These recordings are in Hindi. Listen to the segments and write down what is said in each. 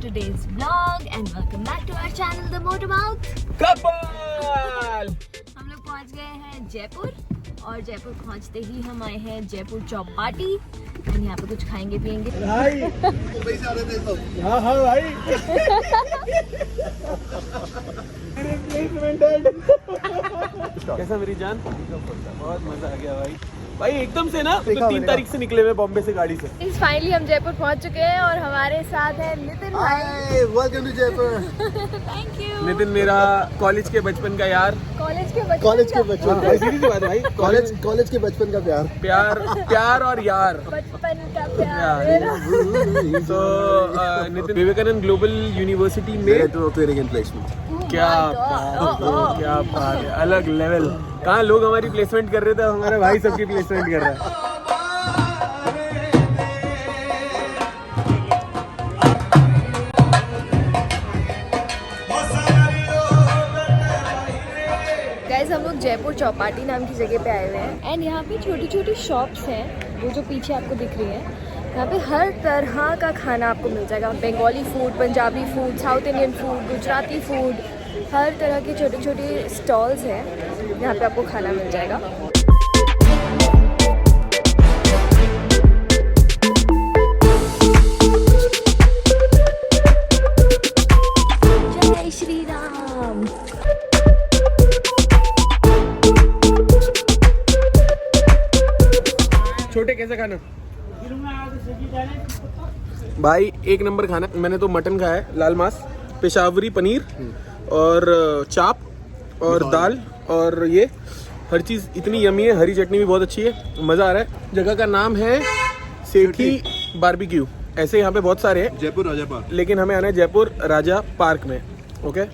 today's vlog and welcome back to our channel The Motor Mouth couple. हम लोग पहुंच गए हैं जयपुर और जयपुर पहुंचते ही हम आए हैं जयपुर चौपाटी और यहाँ पे कुछ खाएंगे पिएंगे। भाई हाँ हाँ भाई कैसा मेरी जान? बहुत मजा आ गया भाई। भाई एकदम से ना तो 3 तारीख से निकले हुए बॉम्बे से गाड़ी से। फाइनली हम जयपुर पहुंच चुके हैं और हमारे साथ है नितिन भाई। Welcome to Jaipur. Thank you. Nitin मेरा कॉलेज के बचपन का यार। कॉलेज के बचपन भाई सीधी सी बात है भाई। कॉलेज के बचपन का प्यार और यार। बचपन का प्यार। तो नितिन विवेकानंद ग्लोबल यूनिवर्सिटी में प्लेसमेंट। क्या बात है, अलग लेवल। कहाँ लोग हमारी प्लेसमेंट कर रहे थे, हमारे भाई सबकी प्लेसमेंट कर रहा है। गाइस हम लोग जयपुर चौपाटी नाम की जगह पे आए हुए हैं एंड यहाँ पे छोटी छोटी शॉप्स हैं वो जो पीछे आपको दिख रही हैं। यहाँ पे हर तरह का खाना आपको मिल जाएगा। Bengali food, Punjabi food, South Indian food, Gujarati food, हर तरह के छोटे छोटे स्टॉल्स हैं यहाँ पे आपको खाना मिल जाएगा। जय श्री राम। छोटे कैसे खाना? भाई एक नंबर खाना। मैंने तो मटन खाया है, लाल मांस, पेशावरी पनीर और चाप और दाल और ये हर चीज़ इतनी यमी है। हरी चटनी भी बहुत अच्छी है, मज़ा आ रहा है। जगह का नाम है सेठी बारबेक्यू। ऐसे यहाँ पे बहुत सारे हैं, जयपुर राजा पार्क, लेकिन हमें आना है जयपुर राजा पार्क में। ओके,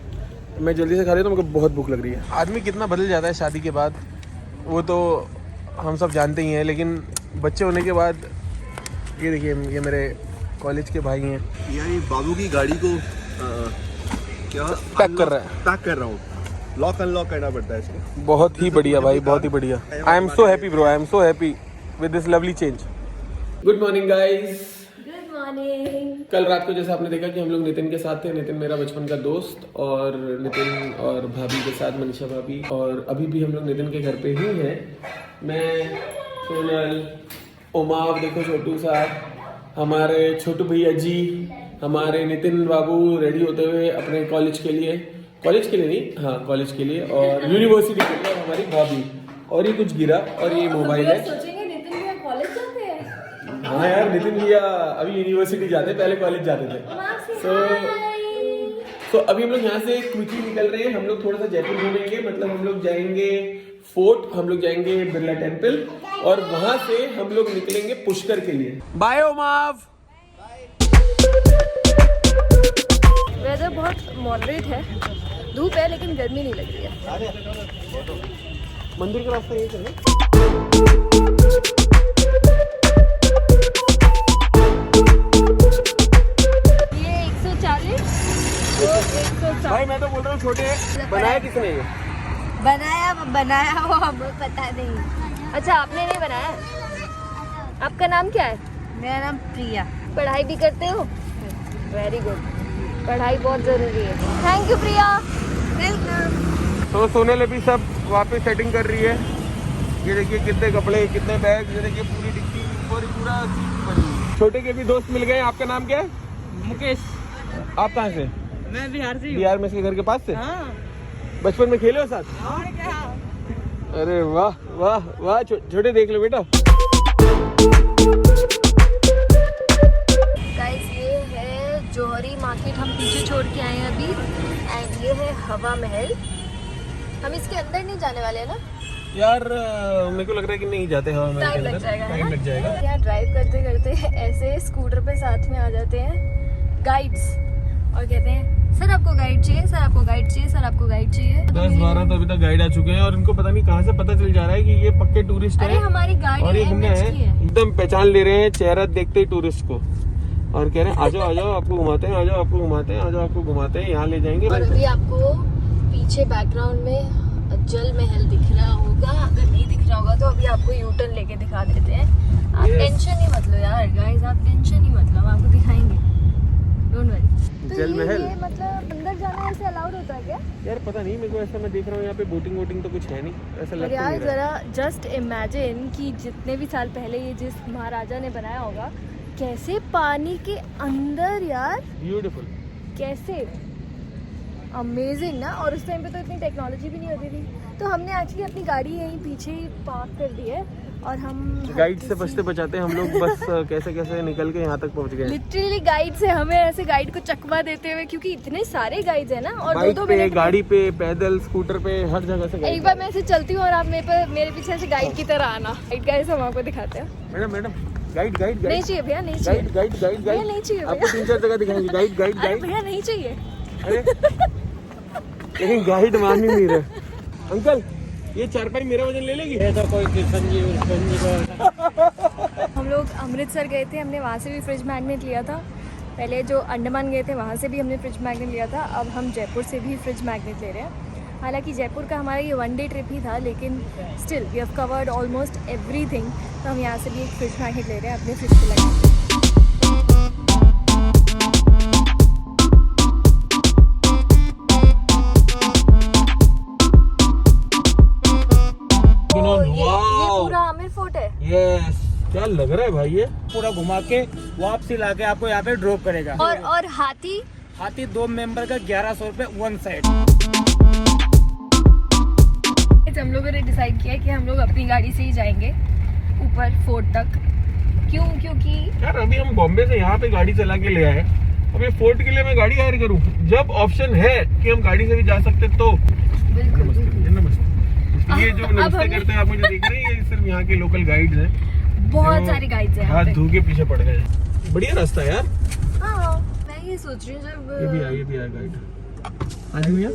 मैं जल्दी से खा लेता हूँ, मुझे बहुत भूख लग रही है। आदमी कितना बदल जाता है शादी के बाद, वो तो हम सब जानते ही हैं, लेकिन बच्चे होने के बाद ये देखिए, ये मेरे कॉलेज के भाई हैं। यानी बाबू की गाड़ी को क्या पैक कर रहा है। पैक कर रहा हूँ, लॉक अनलॉक करना पड़ता है इसको। बहुत ही बढ़िया भाई, बहुत ही बढ़िया। I am so happy bro, I am so happy with this lovely change. Good morning guys. Good morning. कल रात को जैसे आपने देखा कि हम लोग नितिन के साथ थे। नितिन मेरा बचपन का दोस्त और नितिन और भाभी के साथ मनीषा भाभी, और अभी भी हम लोग नितिन के घर पे ही हैं। मैं, सोनल, उमाव, देखो छोटू सा, हमारे छोटू भैया जी, हमारे नितिन बाबू रेडी होते हुए अपने कॉलेज के लिए नहीं, हाँ कॉलेज के लिए और यूनिवर्सिटी के लिए, हमारी भाभी। और ये कुछ गिरा और ये मोबाइल है। सोचेंगे नितिन भैया कॉलेज जाते हैं। हाँ यार, नितिन भैया अभी यूनिवर्सिटी जाते, पहले कॉलेज जाते थे। तो अभी हम लोग यहाँ से क्विकली निकल रहे हैं। हम लोग थोड़ा सा जयपुर घूमेंगे, मतलब हम लोग जाएंगे फोर्ट, हम लोग जाएंगे बिरला टेम्पल और वहां से हम लोग निकलेंगे पुष्कर के लिए। बाय ओमाव। वेदर बहुत मॉडरेट है, धूप है लेकिन गर्मी नहीं लग रही है। मंदिर का रास्ता यही चले। ये 140 भाई मैं तो बोल रहा हूँ छोटे, बनाया किसने ये? बनाया वो हमें पता नहीं। अच्छा आपने नहीं बनाया? आपका नाम क्या है? मेरा नाम प्रिया। पढ़ाई भी करते हो? वेरी गुड, पढ़ाई बहुत जरूरी है। Thank you Priya. वेलकम। तो सोनल अभी सब वापस सेटिंग कर रही है। ये देखिए कितने कपड़े, कितने बैग, ये देखिए पूरी डिक्की और पूरा सीट। छोटे के भी दोस्त मिल गए। आपका नाम क्या है? मुकेश। आप कहाँ से? मैं बिहार से। बिहार में, इसके घर के पास से? हाँ। बचपन में खेले हो साथ? और क्या? अरे वाह वाह वाह। छोटे देख लो बेटा। गाइस ये है जौहरी मार्केट, हम पीछे छोड़ के आए हैं अभी। एंड ये है हवा महल। हम इसके अंदर नहीं जाने वाले हैं ना यार, मेरे को लग रहा है कि नहीं जाते हवा महल के टाइम लग अंदर। जाएगा, टाइम लग जाएगा। यहाँ ड्राइव करते करते ऐसे स्कूटर पे साथ में आ जाते हैं गाइड्स और कहते हैं सर आपको गाइड चाहिए, सर आपको गाइड चाहिए, सर आपको गाइड चाहिए। 10-12 तो अभी तक गाइड आ चुके हैं और इनको पता नहीं कहाँ से पता चल जा रहा है कि ये पक्के टूरिस्ट अरे हैं। हमारी गाड़ी और ये घूमने NH हैं, की है। एकदम पहचान ले रहे हैं चेहरा देखते ही टूरिस्ट को, और कह रहे हैं आ जाओ आपको घुमाते हैं, आ जाओ आपको घुमाते हैं, आ जाओ आपको घुमाते हैं, यहाँ ले जाएंगे। और अभी आपको पीछे बैकग्राउंड में जल महल दिख रहा होगा, अगर नहीं दिख रहा होगा तो अभी आपको यू टर्न लेके दिखा देते हैं। आप टेंशन ही मत लो यार गाइस, आप टेंशन ही मत लो, आपको दिखाएंगे। Don't worry. तो जल महल। ये मतलब अंदर जाना ऐसे अलाउड होता है क्या? यार पता नहीं, मेरे को ऐसा, मैं देख रहा हूँ यहाँ पे बोटिंग वोटिंग तो कुछ है नहीं, ऐसा और लग तो यार नहीं रहा ज़रा जस्ट इमेजिन कि जितने भी साल पहले ये जिस महाराजा ने बनाया होगा, कैसे पानी के अंदर यार, ब्यूटीफुल। कैसे अमेजिंग ना। और उस टाइम पे तो इतनी टेक्नोलॉजी भी नहीं होती थी, तो हमने एक्चुअली अपनी गाड़ी यहीं पीछे ही पार्क कर दी है और हम गाइड से बचते बचाते हम लोग बस कैसे कैसे निकल के यहाँ तक पहुँच गए। लिटरली गाइड से हमें ऐसे गाइड को चकमा देते हुए, क्योंकि इतने सारे गाइड्स हैं ना, और बाइक दो पे, मिनट गाड़ी पे, पैदल, स्कूटर पे, हर जगह से एक बार मैं ऐसे चलती हूँ और आप मेरे पीछे ऐसे गाइड की तरह आना। गाइड हम आपको दिखाते हैं। मैडम मैडम गाइड गाइड नहीं चाहिए भैया, नहीं चाहिए गाइड गाइड गाइड भैया, गाइड नहीं चाहिए आपको भैया। 3-4 जगह दिखाएंगे। गाइड गाइड अरे गाइड भैया नहीं चाहिए। अरे लेकिन गाइड मान ही नहीं रहे। अंकल ये चारपाई मेरा वजन ले लेगी? ऐसा कोई हम लोग अमृतसर गए थे, हमने वहाँ से भी फ्रिज मैग्नेट लिया था। पहले जो अंडमान गए थे वहाँ से भी हमने फ्रिज मैग्नेट लिया था। अब हम जयपुर से भी फ्रिज मैग्नेट ले रहे हैं। हालांकि जयपुर का हमारा ये 1 डे ट्रिप ही था, लेकिन still we have covered almost everything. तो हम यहाँ से भी एक फ्रिज मैग्नेट ले रहे हैं अपने फ्रिज पे लगा। ये पूरा आमिर फोर्ट है। यस, क्या लग रहा है भाई ये? पूरा घुमा के वापसी ला के आपको यहाँ पे ड्रॉप करेगा। और हाथी 2 मेंबर का 1100 रुपए 1 साइड। हम लोगों ने डिसाइड किया कि हम लोग अपनी गाड़ी से ही जाएंगे ऊपर फोर्ट तक। क्यों? क्योंकि यार अभी हम बॉम्बे से यहाँ पे गाड़ी चला के ले आए, अब ये फोर्ट के लिए मैं गाड़ी हायर करूँ? जब ऑप्शन है कि हम गाड़ी से भी जा सकते तो। बिल्कुल नमस्ते। ये जो अब नमस्ते हमें- करते हैं आप मुझे देख रहे हैं, ये सिर्फ यहाँ के लोकल गाइड्स हैं। बहुत जो सारी गाइड्स हैं यहाँ हाथ पे। धो के पीछे पड़ गए। बढ़िया रास्ता है यार। हाँ, मैं ये सोच रही हूँ ये भी आया गाइड। हाँ जी भैया।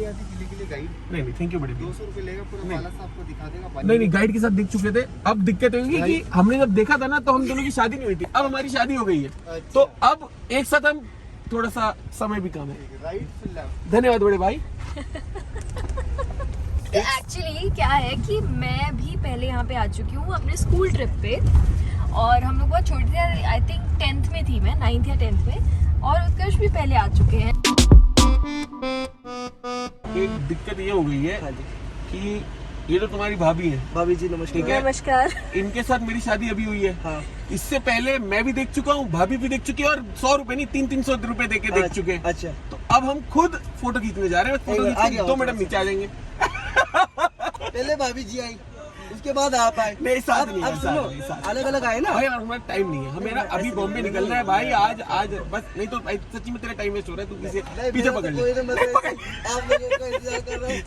गाइड नहीं थैंक यू बड़ी। 200 रुपए लेगा, पूरा पैलेस आपको दिखा देगा। नहीं गाइड के साथ देख चुके थे। अब दिक्कत होगी कि हमने जब देखा था ना तो हम दोनों की शादी नहीं हुई थी, अब हमारी शादी हो गई है, तो अब एक साथ हम थोड़ा सा समय भी कम है। राइट से लेफ्ट। धन्यवाद बड़े भाई। एक्चुअली क्या है कि मैं भी पहले यहाँ पे आ चुकी हूँ अपने स्कूल ट्रिप पे, और हम लोग बहुत छोटे थे, आई थिंक 10th में थी मैं, 9th या 10th में, और उत्कर्ष भी पहले आ चुके हैं। एक दिक्कत ये हो गई है कि ये तो तुम्हारी भाभी है। भाभी जी नमस्कार। ठीक है, नमस्कार। इनके साथ मेरी शादी अभी हुई है। हाँ। इससे पहले मैं भी देख चुका हूँ, भाभी भी देख चुकी है, और 100 रुपए नहीं 300 रुपए दे के देख चुके हैं। अच्छा, तो अब हम खुद फोटो खींचने जा रहे हैं। फोटो खींचने 2 मिनट नीचे आ जाएंगे। पहले भाभी जी आई, उसके बाद आप आए। नहीं साथ नहीं, अब सुनो, अलग अलग आए ना भाई हमारा टाइम नहीं है, हमें ना अभी बॉम्बे निकलना है भाई। आज बस, नहीं तो भाई सच्ची में तेरा टाइम वेस्ट हो रहा है। तू किसी पीछे पकड़ ले। आप लोगों का इंतजार कर रहा हूँ।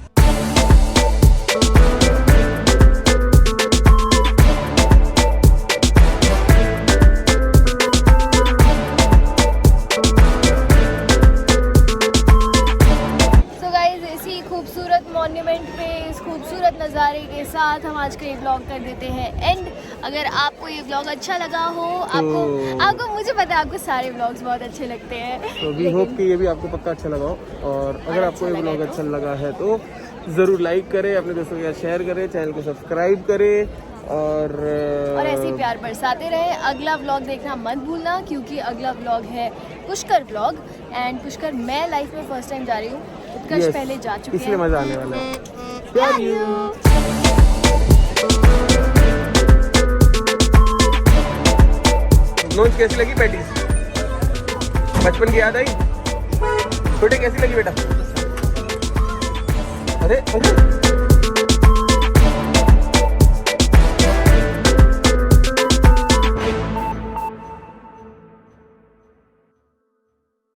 खूबसूरत मॉन्यूमेंट पे इस खूबसूरत नज़ारे के साथ हम आज का ये ब्लॉग कर देते हैं एंड। अगर आपको ये ब्लॉग अच्छा लगा हो, आपको मुझे पता है आपको सारे ब्लॉग्स बहुत अच्छे लगते हैं, तो वी होप कि ये भी आपको पक्का अच्छा लगा हो। और अगर आपको ये ब्लॉग अच्छा लगा है तो ज़रूर लाइक करें, अपने दोस्तों के साथ शेयर करें, चैनल को सब्सक्राइब करें, और ऐसे ही प्यार बरसाते रहे। अगला व्लॉग देखना मत भूलना, क्योंकि अगला व्लॉग है पुष्कर व्लॉग, एंड पुष्कर मैं लाइफ में फर्स्ट टाइम जा रही हूँ, उत्कर्ष पहले जा चुके हैं, इसलिए मजा आने वाला है। प्यार यू। नोच कैसी लगी पैटीज? बचपन की याद आई? छोटे कैसी लगी बेटा? अरे